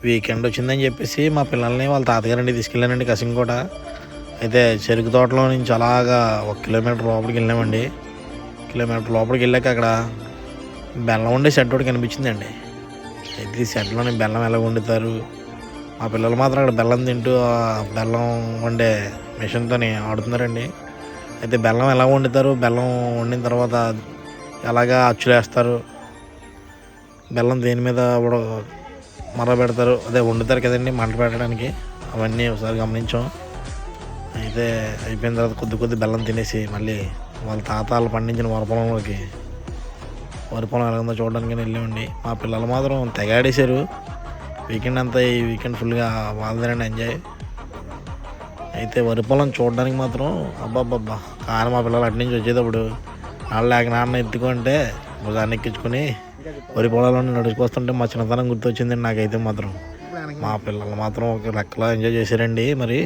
Weekend వచ్చిందని చెప్పేసి మా పిల్లల్ని వాళ్ళ తాతగారండి తీసుకెళ్ళానండి కసింకోట. అయితే చెరుకు తోటలో నుంచి అలాగా 1 కిలోమీటర్ లోపలికి వెళ్ళామండి. కిలోమీటర్ లోపలికి వెళ్ళాక అక్కడ బెల్లం వండే షెడ్ ఒకటి కనిపించిందండి. అయితే ఈ షెడ్లోని బెల్లం ఎలా వండుతారు, మా పిల్లలు మాత్రం అక్కడ బెల్లం తింటూ బెల్లం వండే మిషన్తో ఆడుతున్నారండి. అయితే బెల్లం ఎలా వండుతారు, బెల్లం వండిన తర్వాత ఎలాగా అచ్చులేస్తారు, బెల్లం దేని మీద మర పెడతారు, అదే వండుతారు కదండి మంట పెట్టడానికి, అవన్నీ ఒకసారి గమనించాం. అయితే అయిపోయిన తర్వాత కొద్ది బెల్లం తినేసి మళ్ళీ వాళ్ళ తాతాలు పండించిన వరి పొలం ఎలా ఉందో చూడడానికి వెళ్ళామండి. మా పిల్లలు మాత్రం తెగాడేశారు. వీకెండ్ అంతా ఈ వీకెండ్ ఫుల్గా వాళ్ళదేనండి ఎంజాయ్. అయితే వరి పొలం చూడడానికి మాత్రం అబ్బాబ్బా కానీ మా పిల్లలు అటు నుంచి వచ్చేటప్పుడు నాన్న ఎత్తుకుంటే భుజాన్ని ఎక్కించుకొని వరి పొలాల్లో నడుచుకొస్తుంటే మా చిన్నతనం గుర్తొచ్చిందండి నాకైతే మాత్రం. మా పిల్లలు మాత్రం ఒక లెక్కలో ఎంజాయ్ చేశారండి. మరి